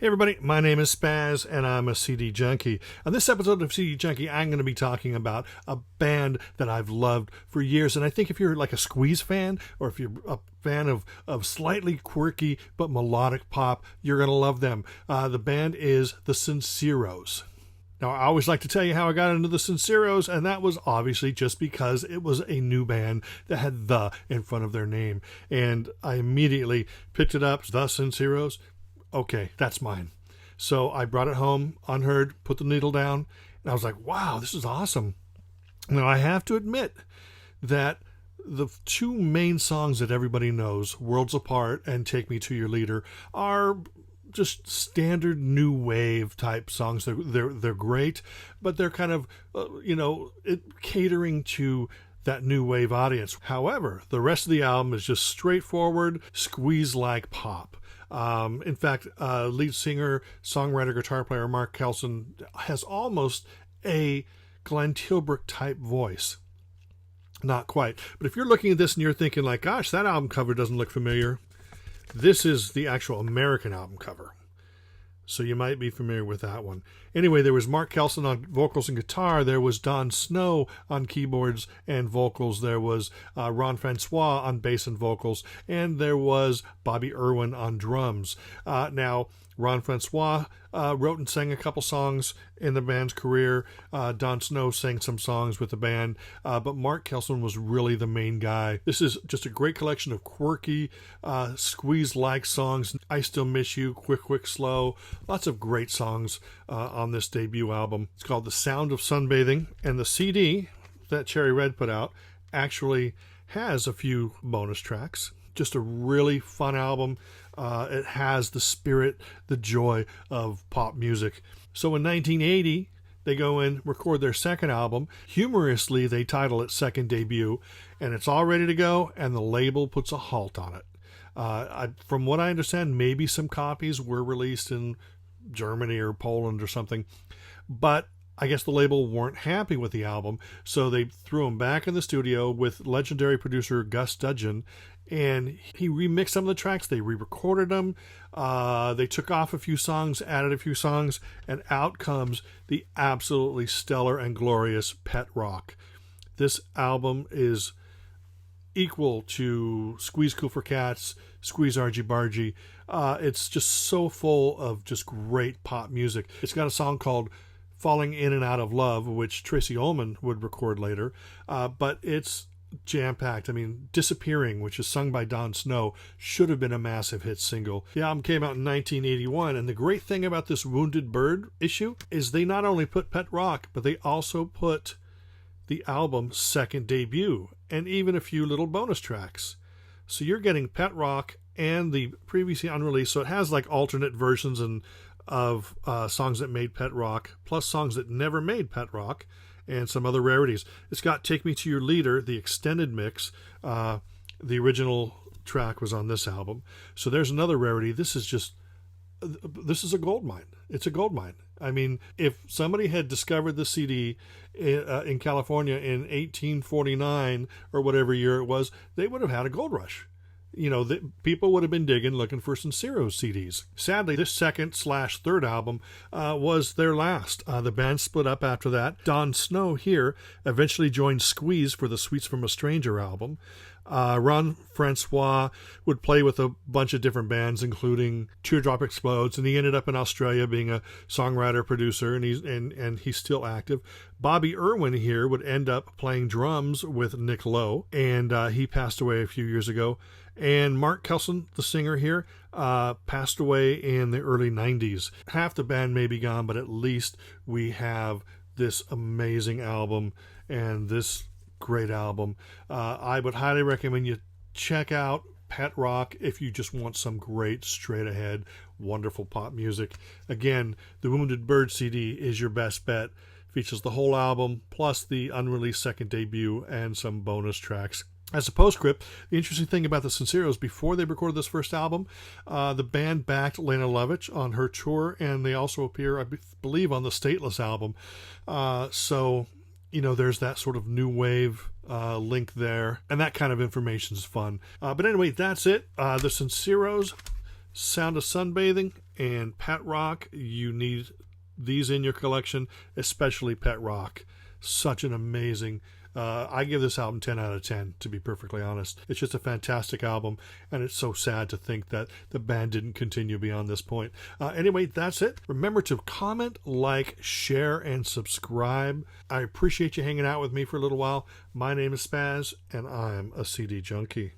Hey everybody, my name is SPAZ and I'm a CD junkie. On this episode of CD Junkie, I'm going to be talking about a band that I've loved for years. And I think if you're like a Squeeze fan, or if you're a fan of slightly quirky but melodic pop, you're going to love them. The band is the SINCEROS. Now, I always like to tell you how I got into the SINCEROS, and that was obviously just because it was a new band that had "the" in front of their name. And I immediately picked it up, the SINCEROS. Okay, that's mine. So I brought it home, unheard, put the needle down, and I was like, wow, this is awesome. Now, I have to admit that the two main songs that everybody knows, Worlds Apart and Take Me to Your Leader, are just standard new wave type songs. They're great, but they're kind of, catering to that new wave audience. However, the rest of the album is just straightforward, squeeze-like pop. In fact, lead singer, songwriter, guitar player Mark Kelson has almost a Glenn Tilbrook type voice. Not quite. But if you're looking at this and you're thinking like, gosh, that album cover doesn't look familiar, this is the actual American album cover. So you might be familiar with that one. Anyway, there was Mark Kelson on vocals and guitar. There was Don Snow on keyboards and vocals. There was Ron Francois on bass and vocals. And there was Bobby Irwin on drums. Now, Ron Francois wrote and sang a couple songs in the band's career. Don Snow sang some songs with the band. But Mark Kelson was really the main guy. This is just a great collection of quirky, squeeze-like songs. I Still Miss You, Quick, Quick, Slow. Lots of great songs on this debut album. It's called The Sound of Sunbathing. And the CD that Cherry Red put out actually has a few bonus tracks. Just a really fun album. It has the spirit, the joy of pop music. So in 1980, they go and record their second album. Humorously, they title it Second Debut, and it's all ready to go, and the label puts a halt on it. From what I understand, maybe some copies were released in Germany or Poland or something, but I guess the label weren't happy with the album, so they threw him back in the studio with legendary producer Gus Dudgeon, and he remixed some of the tracks. They re-recorded them. They took off a few songs, added a few songs, and out comes the absolutely stellar and glorious Pet Rock. This album is equal to Squeeze Cool for Cats, Squeeze Argy Bargy. It's just so full of just great pop music. It's got a song called Falling In and Out of Love, which Tracy Ullman would record later, but it's jam-packed. I mean, Disappearing, which is sung by Don Snow, should have been a massive hit single. The album came out in 1981, and the great thing about this Wounded Bird issue is they not only put Pet Rock, but they also put the album's second debut, and even a few little bonus tracks. So you're getting Pet Rock and the previously unreleased, so it has like alternate versions of songs that made Pet Rock, plus songs that never made Pet Rock, and some other rarities. It's got Take Me to Your Leader, the extended mix. The original track was on this album. So there's another rarity. This is a gold mine. It's a gold mine. I mean, if somebody had discovered the CD in California in 1849 or whatever year it was, they would have had a gold rush. People would have been digging, looking for SINCEROS CDs. Sadly, this second/third album was their last. The band split up after that. Don Snow here eventually joined Squeeze for the Sweets from a Stranger album. Ron Francois would play with a bunch of different bands, including Teardrop Explodes, and he ended up in Australia being a songwriter, producer, and he's still active. Bobby Irwin here would end up playing drums with Nick Lowe, and he passed away a few years ago. And Mark Kelson, the singer here, passed away in the early 90s. Half the band may be gone, but at least we have this amazing album and this great album. I would highly recommend you check out Pet Rock if you just want some great, straight-ahead, wonderful pop music. Again, the Wounded Bird CD is your best bet. Features the whole album, plus the unreleased second debut and some bonus tracks. As a postscript, the interesting thing about the SINCEROS, before they recorded this first album, the band backed Lena Lovitch on her tour, and they also appear, I believe, on the Stateless album. So, there's that sort of new wave link there, and that kind of information is fun. But anyway, that's it. The SINCEROS, Sound of Sunbathing, and Pet Rock, you need these in your collection, especially Pet Rock. Such an amazing, I give this album 10 out of 10, to be perfectly honest. It's just a fantastic album, and it's so sad to think that the band didn't continue beyond this point. Anyway, that's it. Remember to comment, like, share, and subscribe. I appreciate you hanging out with me for a little while. My name is SPAZ, and I'm a CD junkie.